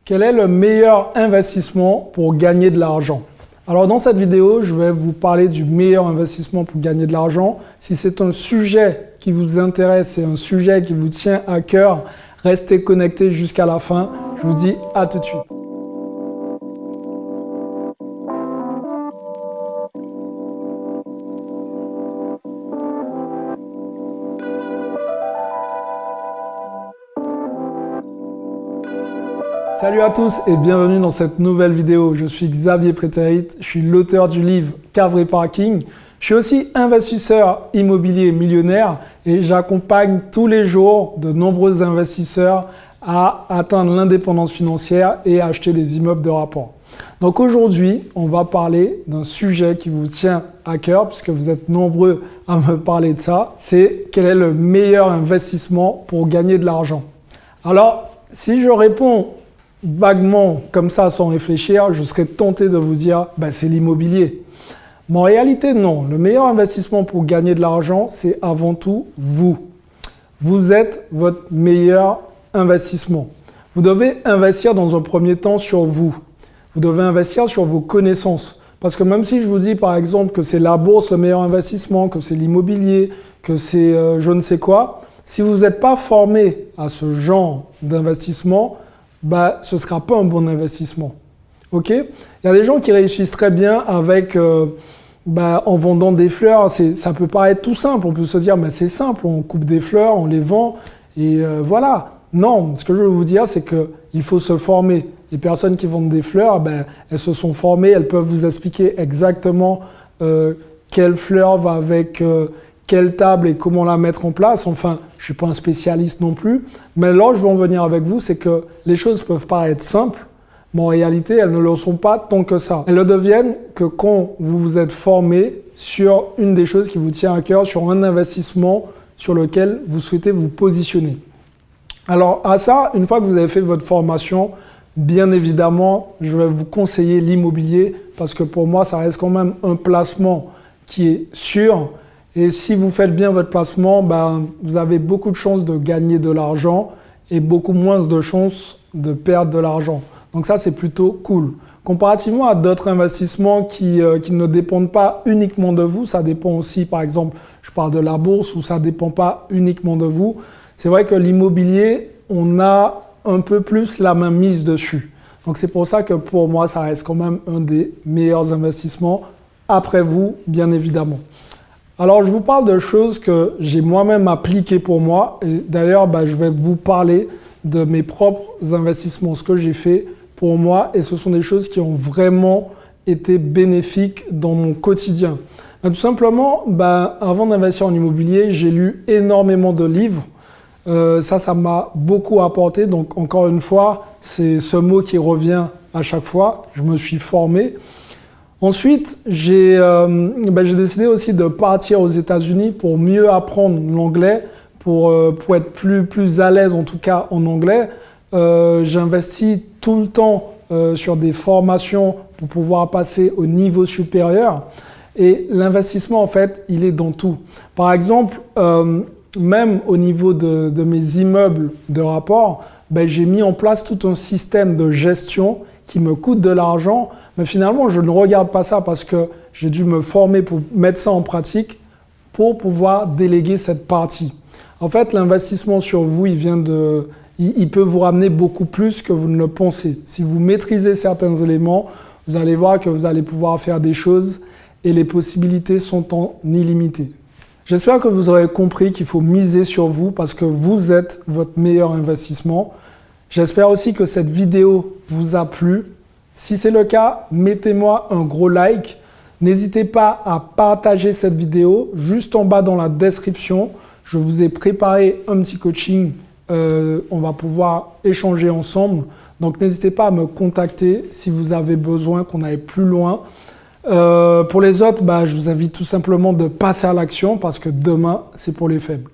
Quel est le meilleur investissement pour gagner de l'argent? Alors dans cette vidéo, je vais vous parler du meilleur investissement pour gagner de l'argent. Si c'est un sujet qui vous intéresse, c'est un sujet qui vous tient à cœur, restez connectés jusqu'à la fin. Je vous dis à tout de suite. Salut à tous et bienvenue dans cette nouvelle vidéo. Je suis Xavier Prétérit, je suis l'auteur du livre Cave Parking. Je suis aussi investisseur immobilier millionnaire et j'accompagne tous les jours de nombreux investisseurs à atteindre l'indépendance financière et à acheter des immeubles de rapport. Donc aujourd'hui, on va parler d'un sujet qui vous tient à cœur puisque vous êtes nombreux à me parler de ça. C'est quel est le meilleur investissement pour gagner de l'argent? Alors, si je réponds vaguement comme ça sans réfléchir, je serais tenté de vous dire c'est l'immobilier. Mais en réalité, non. Le meilleur investissement pour gagner de l'argent, c'est avant tout vous. Vous êtes votre meilleur investissement. Vous devez investir dans un premier temps sur vous. Vous devez investir sur vos connaissances. Parce que même si je vous dis par exemple que c'est la bourse le meilleur investissement, que c'est l'immobilier, que c'est je ne sais quoi, si vous n'êtes pas formé à ce genre d'investissement, ce ne sera pas un bon investissement. Ok? Il y a des gens qui réussissent très bien avec, en vendant des fleurs. Ça peut paraître tout simple. On peut se dire, c'est simple, on coupe des fleurs, on les vend et voilà. Non, ce que je veux vous dire, c'est qu'il faut se former. Les personnes qui vendent des fleurs, elles se sont formées, elles peuvent vous expliquer exactement quelle fleur va avec quelle table et comment la mettre en place. Enfin, je ne suis pas un spécialiste non plus. Mais là, je veux en venir avec vous, c'est que les choses peuvent paraître simples, mais en réalité, elles ne le sont pas tant que ça. Elles le deviennent que quand vous vous êtes formé sur une des choses qui vous tient à cœur, sur un investissement sur lequel vous souhaitez vous positionner. Alors, à ça, une fois que vous avez fait votre formation, bien évidemment, je vais vous conseiller l'immobilier parce que pour moi, ça reste quand même un placement qui est sûr. Et si vous faites bien votre placement, vous avez beaucoup de chances de gagner de l'argent et beaucoup moins de chances de perdre de l'argent. Donc ça, c'est plutôt cool. Comparativement à d'autres investissements qui ne dépendent pas uniquement de vous, ça dépend aussi, par exemple, je parle de la bourse où ça ne dépend pas uniquement de vous. C'est vrai que l'immobilier, on a un peu plus la main mise dessus. Donc c'est pour ça que pour moi, ça reste quand même un des meilleurs investissements, après vous, bien évidemment. Alors, je vous parle de choses que j'ai moi-même appliquées pour moi. Et d'ailleurs, je vais vous parler de mes propres investissements, ce que j'ai fait pour moi. Et ce sont des choses qui ont vraiment été bénéfiques dans mon quotidien. Tout simplement, avant d'investir en immobilier, j'ai lu énormément de livres. Ça m'a beaucoup apporté. Donc, encore une fois, c'est ce mot qui revient à chaque fois. Je me suis formé. Ensuite, j'ai décidé aussi de partir aux États-Unis pour mieux apprendre l'anglais, pour être plus à l'aise en tout cas en anglais. J'investis tout le temps sur des formations pour pouvoir passer au niveau supérieur. Et l'investissement, en fait, il est dans tout. Par exemple, même au niveau de mes immeubles de rapport, j'ai mis en place tout un système de gestion qui me coûte de l'argent. Mais finalement, je ne regarde pas ça parce que j'ai dû me former pour mettre ça en pratique pour pouvoir déléguer cette partie. En fait, l'investissement sur vous, il peut vous ramener beaucoup plus que vous ne le pensez. Si vous maîtrisez certains éléments, vous allez voir que vous allez pouvoir faire des choses et les possibilités sont en illimité. J'espère que vous aurez compris qu'il faut miser sur vous parce que vous êtes votre meilleur investissement. J'espère aussi que cette vidéo vous a plu. Si c'est le cas, mettez-moi un gros like. N'hésitez pas à partager cette vidéo. Juste en bas dans la description, je vous ai préparé un petit coaching. On va pouvoir échanger ensemble. Donc n'hésitez pas à me contacter si vous avez besoin qu'on aille plus loin. Pour les autres, je vous invite tout simplement de passer à l'action parce que demain, c'est pour les faibles.